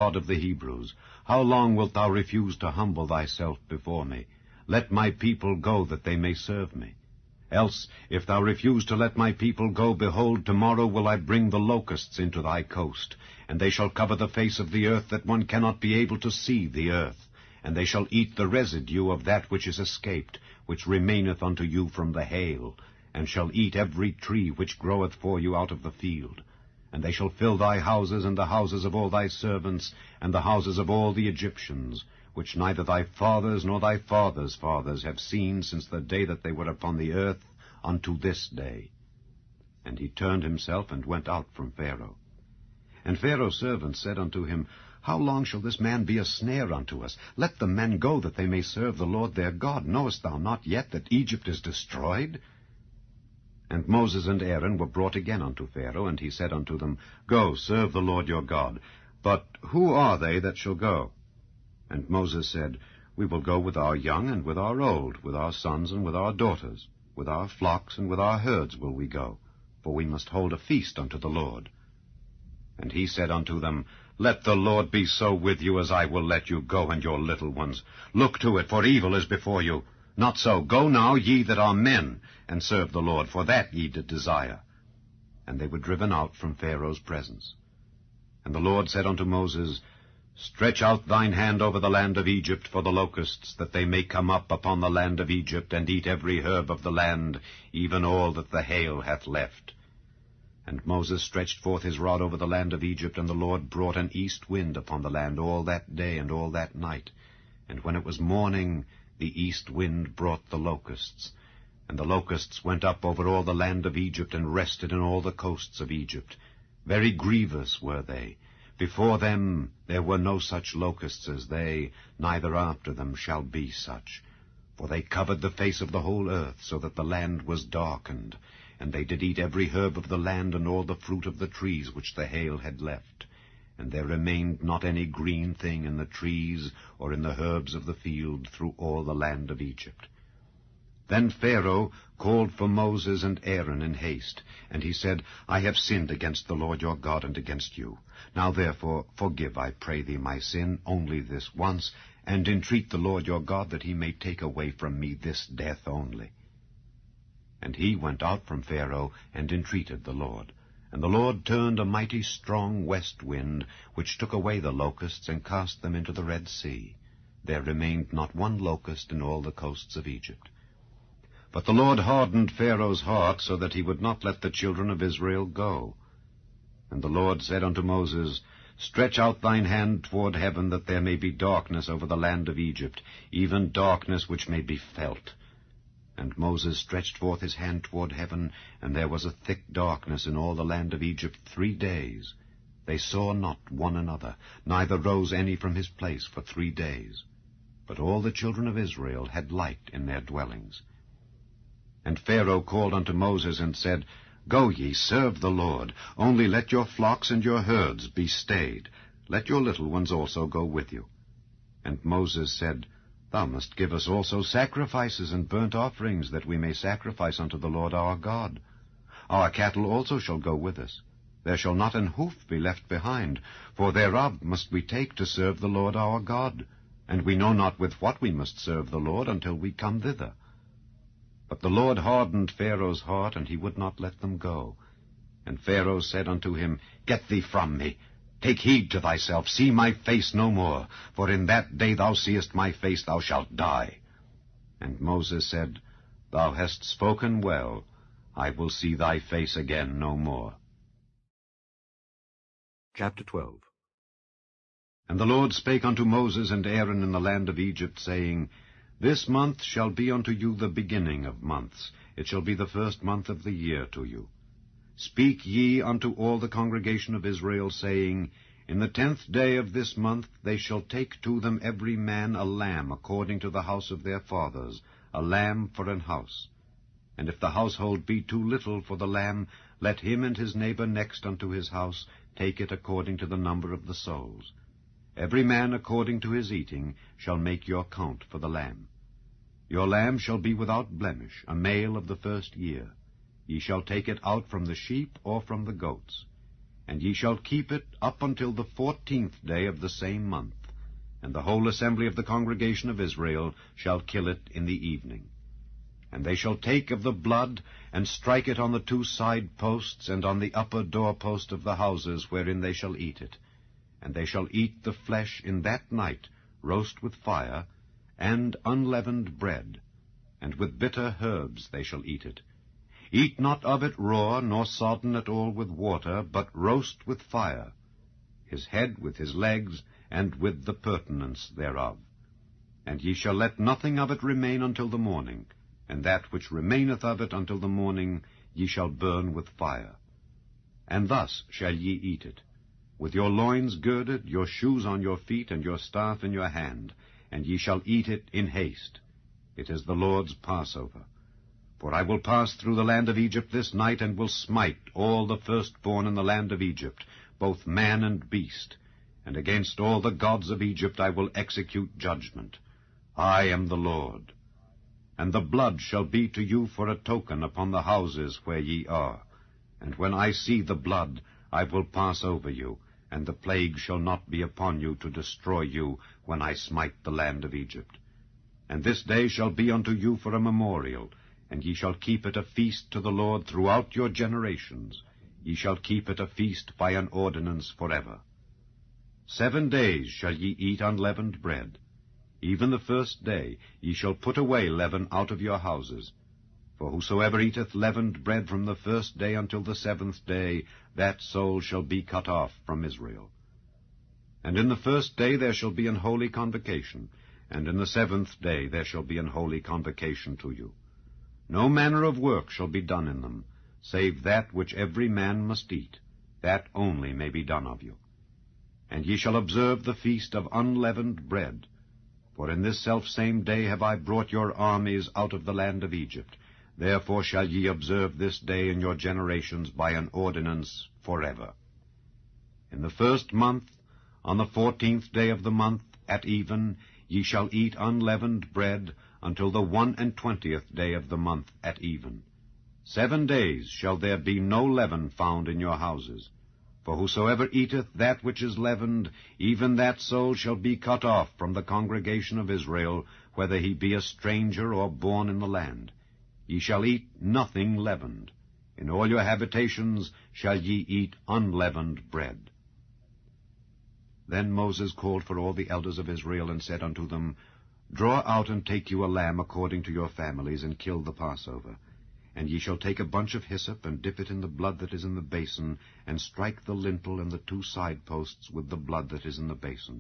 God of the Hebrews, how long wilt thou refuse to humble thyself before me? Let my people go, that they may serve me. Else, if thou refuse to let my people go, behold, tomorrow will I bring the locusts into thy coast, and they shall cover the face of the earth, that one cannot be able to see the earth. And they shall eat the residue of that which is escaped, which remaineth unto you from the hail, and shall eat every tree which groweth for you out of the field. And they shall fill thy houses, and the houses of all thy servants, and the houses of all the Egyptians, which neither thy fathers nor thy fathers' fathers have seen since the day that they were upon the earth unto this day. And he turned himself and went out from Pharaoh. And Pharaoh's servants said unto him, How long shall this man be a snare unto us? Let the men go, that they may serve the Lord their God. Knowest thou not yet that Egypt is destroyed? And Moses and Aaron were brought again unto Pharaoh, and he said unto them, Go, serve the Lord your God. But who are they that shall go? And Moses said, We will go with our young and with our old, with our sons and with our daughters, with our flocks and with our herds will we go, for we must hold a feast unto the Lord. And he said unto them, Let the Lord be so with you as I will let you go and your little ones. Look to it, for evil is before you. Not so. Go now, ye that are men, and serve the Lord, for that ye did desire. And they were driven out from Pharaoh's presence. And the Lord said unto Moses, Stretch out thine hand over the land of Egypt for the locusts, that they may come up upon the land of Egypt, and eat every herb of the land, even all that the hail hath left. And Moses stretched forth his rod over the land of Egypt, and the Lord brought an east wind upon the land all that day and all that night. And when it was morning, the east wind brought the locusts. And the locusts went up over all the land of Egypt, and rested in all the coasts of Egypt. Very grievous were they. Before them there were no such locusts as they, neither after them shall be such. For they covered the face of the whole earth, so that the land was darkened. And they did eat every herb of the land, and all the fruit of the trees which the hail had left. And there remained not any green thing in the trees, or in the herbs of the field, through all the land of Egypt. Then Pharaoh called for Moses and Aaron in haste, and he said, I have sinned against the Lord your God and against you. Now therefore forgive, I pray thee, my sin only this once, and entreat the Lord your God that he may take away from me this death only. And he went out from Pharaoh and entreated the Lord. And the Lord turned a mighty strong west wind, which took away the locusts and cast them into the Red Sea. There remained not one locust in all the coasts of Egypt. But the Lord hardened Pharaoh's heart, so that he would not let the children of Israel go. And the Lord said unto Moses, Stretch out thine hand toward heaven, that there may be darkness over the land of Egypt, even darkness which may be felt. And Moses stretched forth his hand toward heaven, and there was a thick darkness in all the land of Egypt 3 days. They saw not one another, neither rose any from his place for 3 days. But all the children of Israel had light in their dwellings. And Pharaoh called unto Moses and said, Go ye, serve the Lord, only let your flocks and your herds be stayed. Let your little ones also go with you. And Moses said, Thou must give us also sacrifices and burnt offerings, that we may sacrifice unto the Lord our God. Our cattle also shall go with us. There shall not an hoof be left behind, for thereof must we take to serve the Lord our God. And we know not with what we must serve the Lord until we come thither. But the Lord hardened Pharaoh's heart, and he would not let them go. And Pharaoh said unto him, Get thee from me. Take heed to thyself, see my face no more, for in that day thou seest my face thou shalt die. And Moses said, Thou hast spoken well. I will see thy face again no more. Chapter 12. And the Lord spake unto Moses and Aaron in the land of Egypt, saying, This month shall be unto you the beginning of months. It shall be the first month of the year to you. Speak ye unto all the congregation of Israel, saying, In the 10th day of this month they shall take to them every man a lamb according to the house of their fathers, a lamb for an house. And if the household be too little for the lamb, let him and his neighbor next unto his house take it according to the number of the souls. Every man according to his eating shall make your count for the lamb. Your lamb shall be without blemish, a male of the first year. Ye shall take it out from the sheep or from the goats. and ye shall keep it up until the 14th day of the same month, and the whole assembly of the congregation of Israel shall kill it in the evening. And they shall take of the blood, and strike it on the 2 side posts, and on the upper doorpost of the houses wherein they shall eat it. And they shall eat the flesh in that night, roast with fire, and unleavened bread, and with bitter herbs they shall eat it. Eat not of it raw, nor sodden at all with water, but roast with fire, his head with his legs, and with the purtenance thereof. And ye shall let nothing of it remain until the morning, and that which remaineth of it until the morning ye shall burn with fire. And thus shall ye eat it, with your loins girded, your shoes on your feet, and your staff in your hand, and ye shall eat it in haste. It is the Lord's Passover. For I will pass through the land of Egypt this night, and will smite all the firstborn in the land of Egypt, both man and beast, and against all the gods of Egypt I will execute judgment. I am the Lord. And the blood shall be to you for a token upon the houses where ye are. And when I see the blood, I will pass over you, and the plague shall not be upon you to destroy you when I smite the land of Egypt. And this day shall be unto you for a memorial, and ye shall keep it a feast to the Lord throughout your generations. Ye shall keep it a feast by an ordinance forever. 7 days shall ye eat unleavened bread. Even the first day ye shall put away leaven out of your houses. For whosoever eateth leavened bread from the first day until the 7th day, that soul shall be cut off from Israel. And in the first day there shall be an holy convocation, and in the 7th day there shall be an holy convocation to you. No manner of work shall be done in them, save that which every man must eat, that only may be done of you. And ye shall observe the feast of unleavened bread. For in this selfsame day have I brought your armies out of the land of Egypt. Therefore shall ye observe this day in your generations by an ordinance forever. In the 1st month, on the 14th day of the month, at even, ye shall eat unleavened bread until the 21st day of the month at even. 7 days shall there be no leaven found in your houses. For whosoever eateth that which is leavened, even that soul shall be cut off from the congregation of Israel, whether he be a stranger or born in the land. Ye shall eat nothing leavened. In all your habitations shall ye eat unleavened bread. Then Moses called for all the elders of Israel, and said unto them, Draw out and take you a lamb according to your families, and kill the Passover. And ye shall take a bunch of hyssop, and dip it in the blood that is in the basin, and strike the lintel and the 2 side posts with the blood that is in the basin.